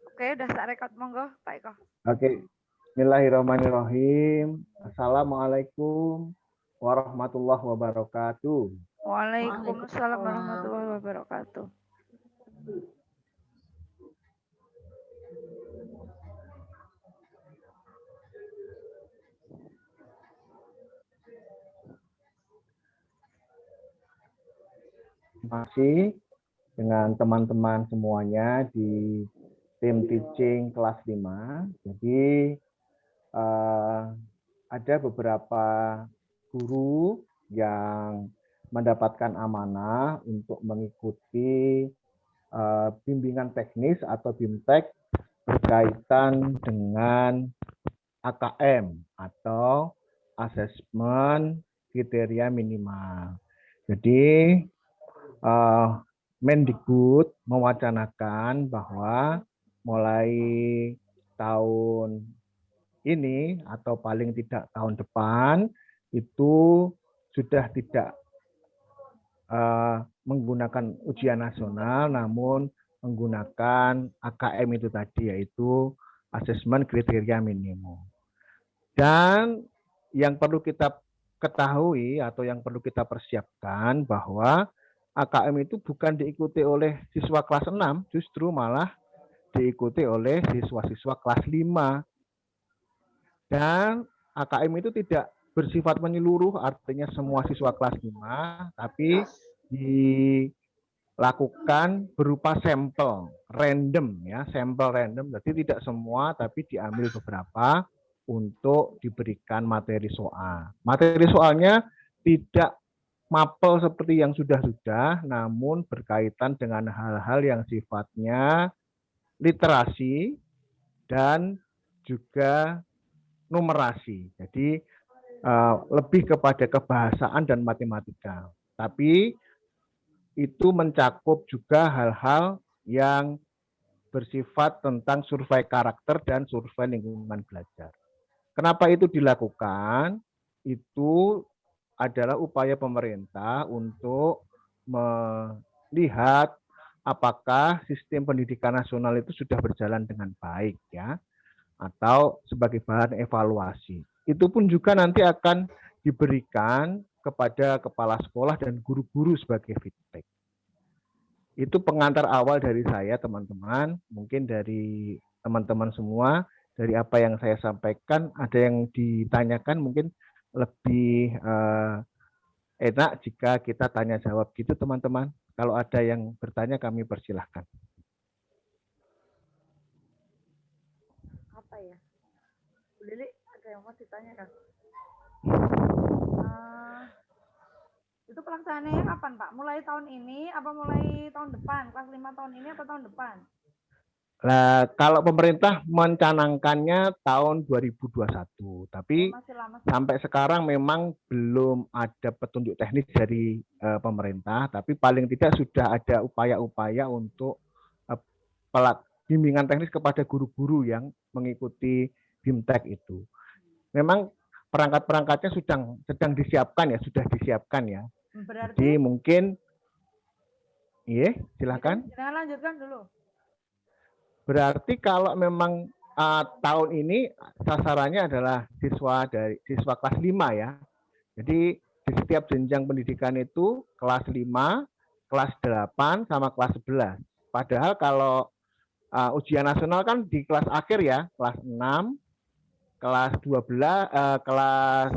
Oke, udah sak rekod monggo, Pak Eko. Oke, Bismillahirrahmanirrahim. Assalamualaikum warahmatullahi wabarakatuh. Waalaikumsalam warahmatullahi wabarakatuh. Masih dengan teman-teman semuanya di tim teaching kelas 5. Jadi ada beberapa guru yang mendapatkan amanah untuk mengikuti bimbingan teknis atau BIMTEK berkaitan dengan AKM atau asesmen kriteria minimal. Jadi Mendikbud mewacanakan bahwa mulai tahun ini atau paling tidak tahun depan itu sudah tidak menggunakan ujian nasional, namun menggunakan AKM itu tadi, yaitu asesmen kriteria minimum. Dan yang perlu kita ketahui atau yang perlu kita persiapkan bahwa AKM itu bukan diikuti oleh siswa kelas 6, justru malah diikuti oleh siswa-siswa kelas 5. Dan AKM itu tidak bersifat menyeluruh, artinya semua siswa kelas 5, tapi dilakukan berupa sampel random ya, sampel random. Jadi tidak semua, tapi diambil beberapa untuk diberikan materi soal. Materi soalnya tidak mapel seperti yang sudah-sudah, namun berkaitan dengan hal-hal yang sifatnya literasi dan juga numerasi. Jadi lebih kepada kebahasaan dan matematika. Tapi itu mencakup juga hal-hal yang bersifat tentang survei karakter dan survei lingkungan belajar. Kenapa itu dilakukan? Itu adalah upaya pemerintah untuk melihat apakah sistem pendidikan nasional itu sudah berjalan dengan baik ya, atau sebagai bahan evaluasi. Itu pun juga nanti akan diberikan kepada kepala sekolah dan guru-guru sebagai feedback. Itu pengantar awal dari saya, teman-teman. Mungkin dari teman-teman semua, dari apa yang saya sampaikan, ada yang ditanyakan mungkin lebih enak jika kita tanya jawab gitu, teman-teman. Kalau ada yang bertanya, kami persilahkan. Apa ya? Lili, ada yang mau ditanyakan? Itu pelaksanaannya kapan, Pak? Mulai tahun ini apa mulai tahun depan? Kelas 5 tahun ini atau tahun depan? Nah, kalau pemerintah mencanangkannya tahun 2021, tapi sampai sekarang memang belum ada petunjuk teknis dari pemerintah, tapi paling tidak sudah ada upaya-upaya untuk bimbingan teknis kepada guru-guru yang mengikuti BIMTEK itu. Memang perangkat-perangkatnya sedang disiapkan ya, sudah disiapkan ya. Berarti, jadi mungkin, iya, silakan. Jangan lanjutkan dulu. Berarti kalau memang tahun ini sasarannya adalah siswa kelas 5 ya. Jadi di setiap jenjang pendidikan itu kelas 5, kelas 8 sama kelas 11. Padahal kalau ujian nasional kan di kelas akhir ya, kelas 6, kelas 12, kelas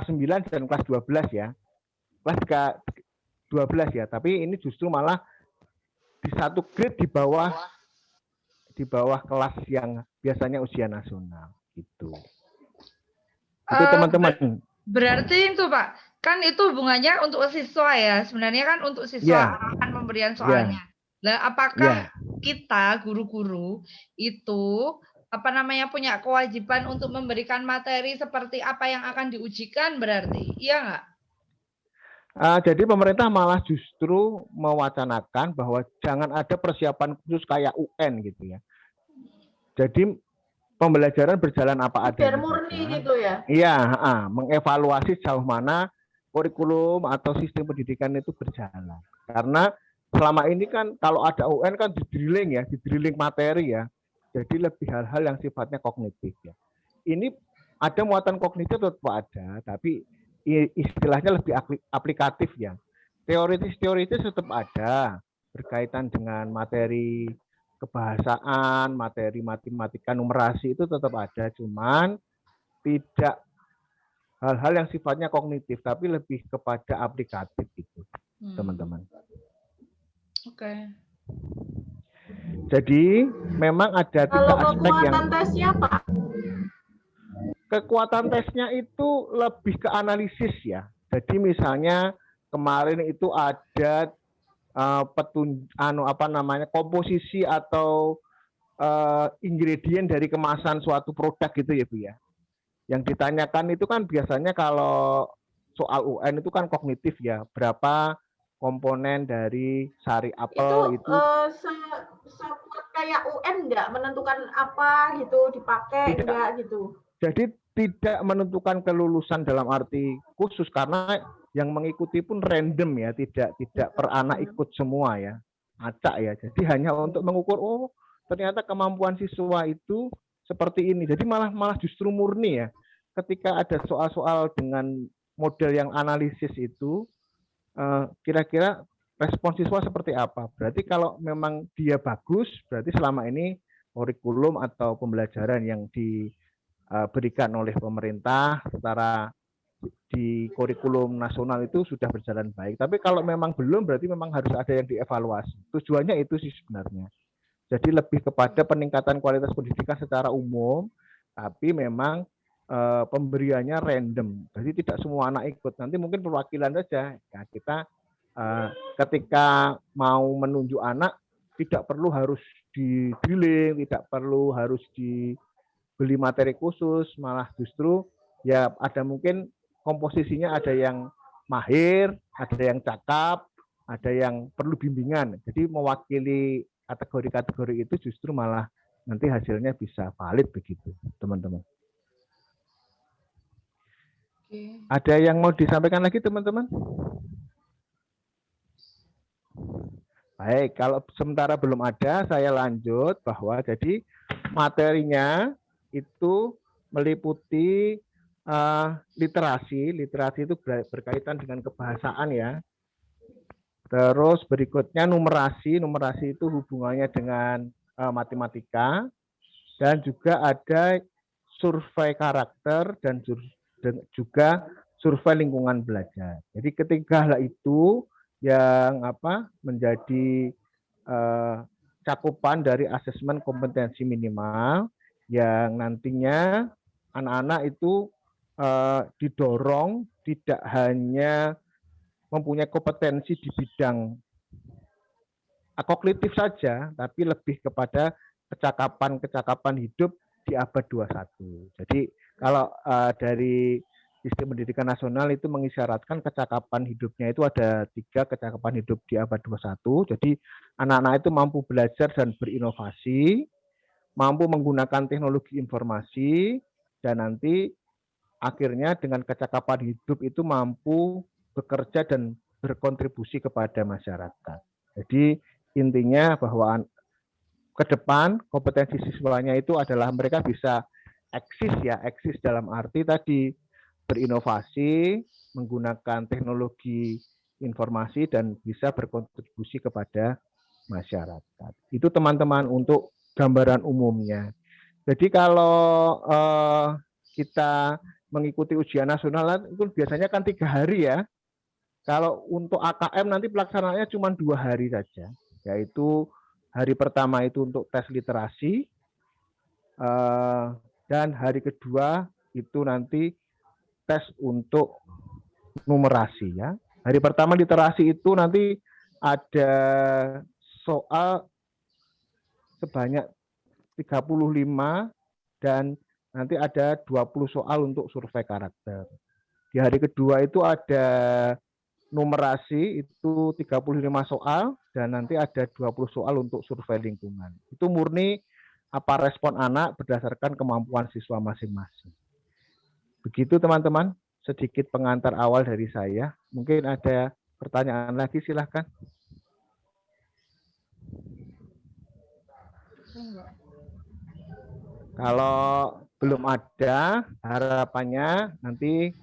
9 dan kelas 12 ya. Kelas 12 ya, tapi ini justru malah di satu grade di bawah kelas yang biasanya ujian nasional gitu. Itu teman-teman. Berarti itu Pak, kan itu hubungannya untuk siswa ya. Sebenarnya kan untuk siswa akan pemberian soalnya. Lah apakah kita guru-guru itu punya kewajiban untuk memberikan materi seperti apa yang akan diujikan berarti? Iya nggak? Jadi pemerintah malah justru mewacanakan bahwa jangan ada persiapan khusus kayak UN gitu ya. Jadi pembelajaran berjalan apa adanya. Murni gitu ya? Iya, mengevaluasi sejauh mana kurikulum atau sistem pendidikan itu berjalan. Karena selama ini kan kalau ada UN kan di drilling materi ya. Jadi lebih hal-hal yang sifatnya kognitif ya. Ini ada muatan kognitif tetap ada, tapi istilahnya lebih aplikatif ya. Teoritis tetap ada berkaitan dengan materi kebahasaan, materi matematika, numerasi itu tetap ada, cuman tidak hal-hal yang sifatnya kognitif, tapi lebih kepada aplikatif gitu, teman-teman. Oke. Jadi memang ada 3 aspek yang kekuatan tesnya Pak? Kekuatan tesnya itu lebih ke analisis ya. Jadi misalnya kemarin itu ada komposisi atau ingredient dari kemasan suatu produk gitu ya Bu ya. Yang ditanyakan itu kan biasanya kalau soal UN itu kan kognitif ya. Berapa komponen dari sari apel itu kayak UN nggak menentukan apa gitu dipakai enggak gitu. Jadi tidak menentukan kelulusan dalam arti khusus karena yang mengikuti pun random ya, tidak per anak ikut semua ya, acak ya. Jadi hanya untuk mengukur ternyata kemampuan siswa itu seperti ini. Jadi malah justru murni ya. Ketika ada soal-soal dengan model yang analisis itu, kira-kira respon siswa seperti apa? Berarti kalau memang dia bagus, berarti selama ini kurikulum atau pembelajaran yang diberikan oleh pemerintah secara di kurikulum nasional itu sudah berjalan baik. Tapi kalau memang belum, berarti memang harus ada yang dievaluasi. Tujuannya itu sih sebenarnya. Jadi lebih kepada peningkatan kualitas pendidikan secara umum, tapi memang pemberiannya random. Jadi tidak semua anak ikut. Nanti mungkin perwakilan saja. Ya, kita ketika mau menunjuk anak tidak perlu harus di drilling, tidak perlu harus dibeli materi khusus, malah justru ya ada mungkin komposisinya ada yang mahir, ada yang cakap, ada yang perlu bimbingan. Jadi mewakili kategori-kategori itu justru malah nanti hasilnya bisa valid begitu, teman-teman. Ada yang mau disampaikan lagi, teman-teman? Baik, kalau sementara belum ada, saya lanjut bahwa jadi materinya itu meliputi literasi. Literasi itu berkaitan dengan kebahasaan ya. Terus berikutnya numerasi. Numerasi itu hubungannya dengan matematika. Dan juga ada survei karakter dan juga survei lingkungan belajar. Jadi ketiga hal itu yang menjadi cakupan dari asesmen kompetensi minimal yang nantinya anak-anak itu didorong tidak hanya mempunyai kompetensi di bidang kognitif saja, tapi lebih kepada kecakapan hidup di abad 21. Jadi kalau dari Sistem Pendidikan Nasional itu mengisyaratkan kecakapan hidupnya itu ada 3 kecakapan hidup di abad 21. Jadi anak-anak itu mampu belajar dan berinovasi, mampu menggunakan teknologi informasi, dan nanti akhirnya dengan kecakapan hidup itu mampu bekerja dan berkontribusi kepada masyarakat. Jadi intinya bahwa ke depan kompetensi siswanya itu adalah mereka bisa eksis dalam arti tadi berinovasi, menggunakan teknologi informasi dan bisa berkontribusi kepada masyarakat. Itu teman-teman untuk gambaran umumnya. Jadi kalau kita mengikuti ujian nasional itu biasanya kan 3 hari ya. Kalau untuk AKM nanti pelaksanaannya cuma 2 hari saja, yaitu hari pertama itu untuk tes literasi, dan hari kedua itu nanti tes untuk numerasi ya. Hari pertama literasi itu nanti ada soal sebanyak 35 dan nanti ada 20 soal untuk survei karakter. Di hari kedua itu ada numerasi itu 35 soal dan nanti ada 20 soal untuk survei lingkungan. Itu murni apa respon anak berdasarkan kemampuan siswa masing-masing. Begitu teman-teman, sedikit pengantar awal dari saya. Mungkin ada pertanyaan lagi, silahkan. Kalau belum ada, harapannya nanti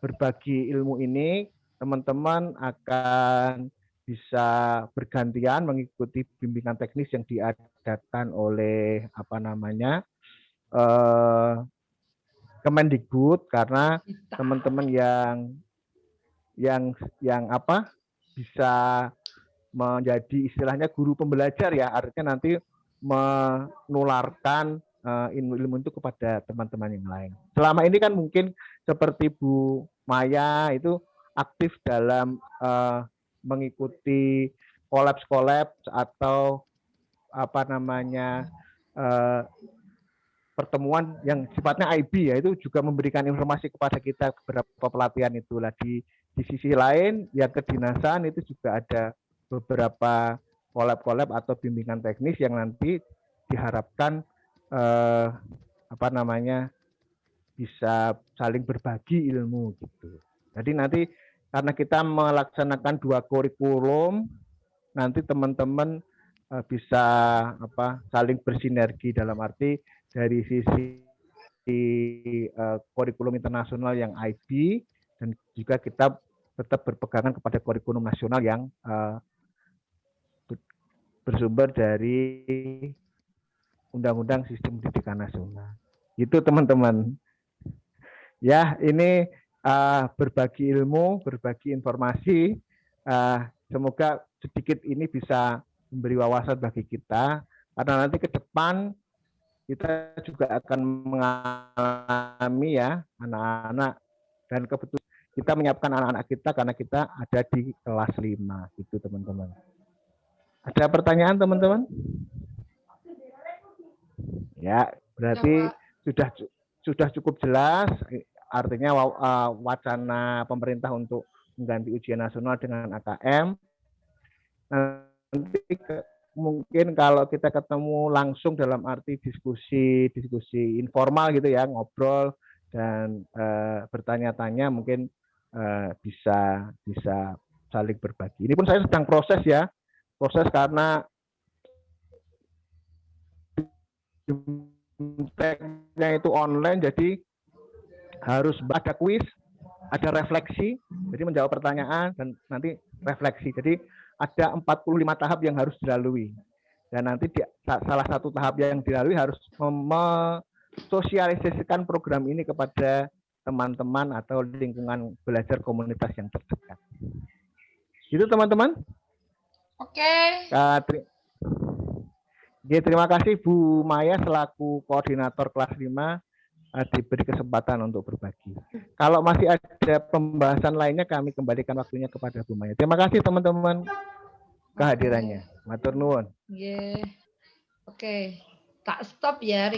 berbagi ilmu ini teman-teman akan bisa bergantian mengikuti bimbingan teknis yang diadakan oleh Kemendikbud, karena teman-teman yang bisa menjadi istilahnya guru pembelajar ya, artinya nanti menularkan ilmu itu kepada teman-teman yang lain. Selama ini kan mungkin seperti Bu Maya itu aktif dalam mengikuti kolaps atau pertemuan yang sifatnya IB ya, itu juga memberikan informasi kepada kita beberapa pelatihan itulah. Di sisi lain yang kedinasan itu juga ada beberapa kolab atau bimbingan teknis yang nanti diharapkan bisa saling berbagi ilmu gitu. Jadi nanti karena kita melaksanakan 2 kurikulum, nanti teman-teman bisa saling bersinergi, dalam arti dari sisi kurikulum internasional yang IB, dan juga kita tetap berpegangan kepada kurikulum nasional yang bersumber dari Undang-Undang Sistem Pendidikan Nasional. Itu teman-teman. Ya, ini berbagi ilmu, berbagi informasi. Semoga sedikit ini bisa memberi wawasan bagi kita, karena nanti ke depan kita juga akan mengalami ya anak-anak, dan kebetulan kita menyiapkan anak-anak kita karena kita ada di kelas 5 gitu teman-teman. Ada pertanyaan teman-teman? Ya, berarti sudah cukup jelas, artinya wacana pemerintah untuk mengganti ujian nasional dengan AKM. Nanti mungkin kalau kita ketemu langsung dalam arti diskusi informal gitu ya, ngobrol dan bertanya-tanya, mungkin bisa saling berbagi. Ini pun saya sedang proses karena tekniknya itu online, jadi harus ada kuis, ada refleksi, jadi menjawab pertanyaan dan nanti refleksi. Jadi ada 45 tahap yang harus dilalui. Dan nanti salah satu tahap yang dilalui harus sosialisasikan program ini kepada teman-teman atau lingkungan belajar komunitas yang terdekat. Gitu teman-teman. Oke. Terima kasih Bu Maya selaku koordinator kelas 5 diberi kesempatan untuk berbagi. Kalau masih ada pembahasan lainnya, kami kembalikan waktunya kepada Bu Maya. Terima kasih teman-teman kehadirannya. Matur nuwun. Oke. Tak stop ya.